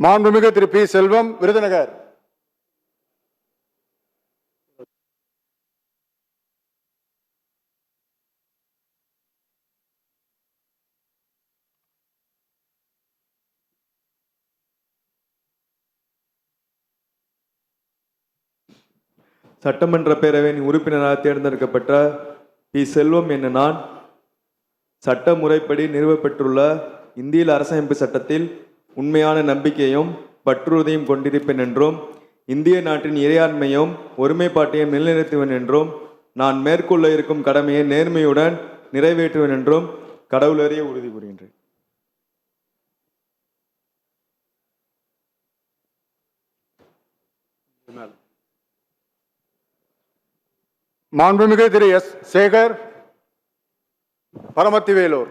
மாண்புமிகு திரு பி செல்வம், விருதுநகர். சட்டமன்ற பேரவையின் உறுப்பினராக தேர்ந்தெடுக்கப்பட்ட பி செல்வம் என்ற நான் சட்ட முறைப்படி நிறுவப்பெற்றுள்ள இந்திய அரசமைப்பு சட்டத்தில் உண்மையான நம்பிக்கையும் பற்றுறுதியும் கொண்டிருப்பேன் என்றும் இந்திய நாட்டின் இறையாண்மையும் ஒருமைப்பாட்டையும் நிலைநிறுத்துவேன் என்றும் நான் மேற்கொள்ள இருக்கும் கடமையை நேர்மையுடன் நிறைவேற்றுவேன் என்றும் கடவுளறிய உறுதி கூறுகின்றேன். மாண்புமிகு திரு எஸ் சேகர், பரமத்திவேலூர்.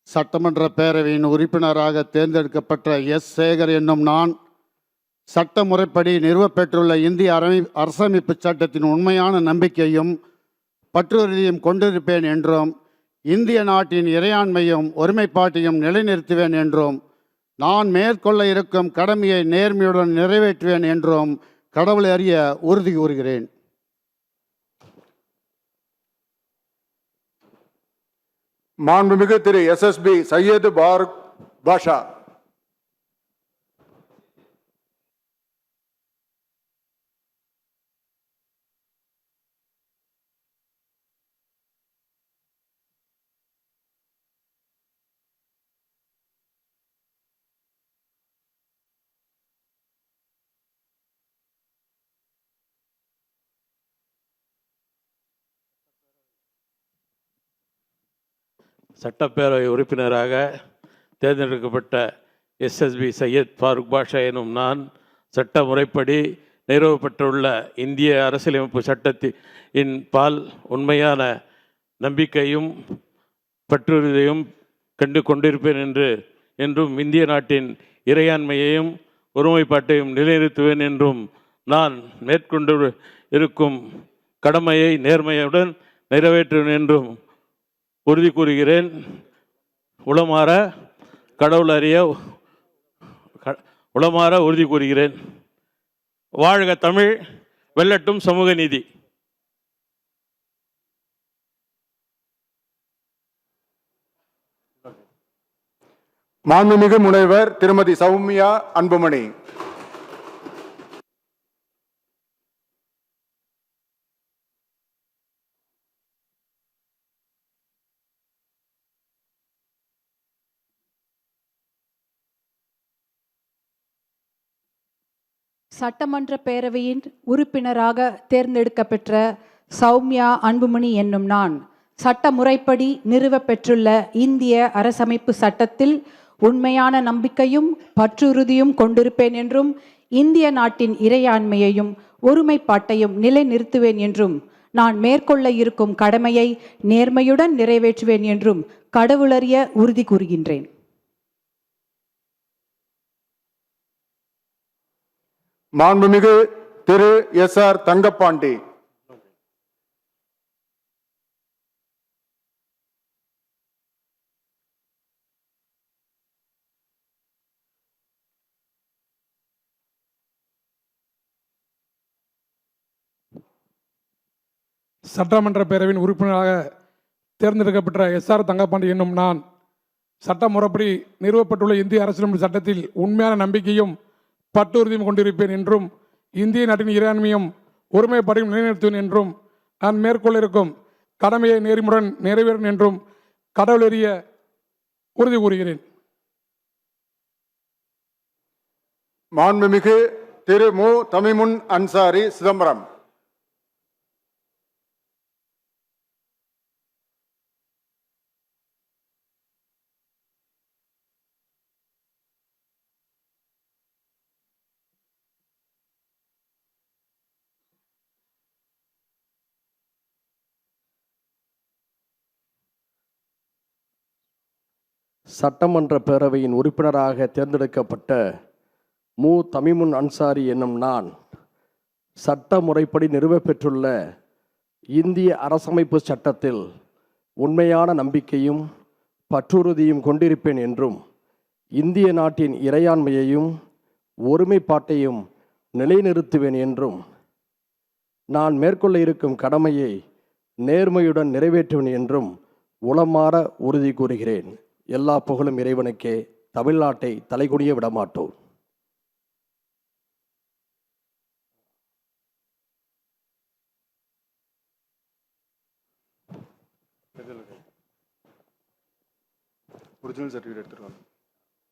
சட்டமன்ற பேரவையின் உறுப்பினராக தேர்ந்தெடுக்கப்பட்ட எஸ் சேகர் என்னும் நான் சட்ட முறைப்படி நிறுவப்பெற்றுள்ள இந்திய அரசமைப்பு சட்டத்தின் உண்மையான நம்பிக்கையும் பற்றுறுதியும் கொண்டிருப்பேன் என்றும் இந்திய நாட்டின் இறையாண்மையும் ஒருமைப்பாட்டையும் நிலைநிறுத்துவேன் என்றும் நான் மேற்கொள்ள இருக்கும் கடமையை நேர்மையுடன் நிறைவேற்றுவேன் என்றும் கடவுளை அறிய உறுதி கூறுகிறேன். மாண்புமிகு திரு SSB சையது பாரூக் பாஷா. சட்டப்பேரவை உறுப்பினராக தேர்ந்தெடுக்கப்பட்ட SSB சையத் ஃபாரூக் பாஷா எனும் நான் சட்ட முறைப்படி நிறுவப்பட்டுள்ள இந்திய அரசியலமைப்பு சட்டத்தின் பால் உண்மையான நம்பிக்கையும் பற்றுறுதியும் கொண்டிருப்பேன் என்றும் இந்திய நாட்டின் இறையாண்மையையும் ஒருமைப்பாட்டையும் நிலைநிறுத்துவேன் என்றும் நான் மேற்கொண்டு இருக்கும் கடமையை நேர்மையுடன் நிறைவேற்றுவேன் என்றும் உறுதி கூறுகிறேன். உளமாற கடவுள் அறிய உளமாற உறுதி கூறுகிறேன். வாழ்க தமிழ், வெல்லட்டும் சமூக நீதி. மாண்புமிகு முனைவர் திருமதி சௌமியா அன்புமணி. சட்டமன்ற பேரவையின் உறுப்பினராக தேர்ந்தெடுக்கப்பெற்ற சௌமியா அன்புமணி என்னும் நான் சட்ட முறைப்படி நிறுவப்பெற்றுள்ள இந்திய அரசமைப்பு சட்டத்தில் உண்மையான நம்பிக்கையும் பற்றுறுதியும் கொண்டிருப்பேன் என்றும் இந்திய நாட்டின் இறையாண்மையையும் ஒருமைப்பாட்டையும் நிலைநிறுத்துவேன் என்றும் நான் மேற்கொள்ள இருக்கும் கடமையை நேர்மையுடன் நிறைவேற்றுவேன் என்றும் கடவுளறிய உறுதி கூறுகின்றேன். மாண்புமிகு திரு SR தங்கப்பாண்டி. சட்டமன்ற பேரவையின் உறுப்பினராக தேர்ந்தெடுக்கப்பட்ட SR தங்கப்பாண்டி என்னும் நான் சட்ட முறைப்படி நிறுவப்பட்டுள்ள இந்திய அரசியலமைப்பு சட்டத்தில் உண்மையான நம்பிக்கையும் பற்றுறுதியும் கொண்டிருப்பேன் என்றும் இந்திய நாட்டின் இறையாண்மையும் ஒருமைப்பாட்டையும் நிலைநிறுத்துவேன் என்றும் நான் மேற்கொள்ள இருக்கும் கடமையை நேர்மையுடன் நிறைவேறும் என்றும் கடவுளறிய உறுதி கூறுகிறேன். மாண்புமிகு திரு மு தமிமுன் அன்சாரி, சிதம்பரம். சட்டமன்ற பேரவையின் உறுப்பினராக தேர்ந்தெடுக்கப்பட்ட மு. தமிமுன் அன்சாரி என்னும் நான் சட்ட முறைப்படி நிறுவப்பெற்றுள்ள இந்திய அரசமைப்பு சட்டத்தில் உண்மையான நம்பிக்கையும் பற்றுறுதியும் கொண்டிருப்பேன் என்றும் இந்திய நாட்டின் இறையாண்மையையும் ஒருமைப்பாட்டையும் நிலைநிறுத்துவேன் என்றும் நான் மேற்கொள்ள இருக்கும் கடமையை நேர்மையுடன் நிறைவேற்றுவேன் என்றும் உளமாற உறுதி கூறுகிறேன். எல்லா புகழும் இறைவனுக்கே. தமிழ்நாட்டை தலைகுனிய விடமாட்டோம். ஒரிஜினல் சர்டிஃபிகேட் எடுத்துருவாங்க.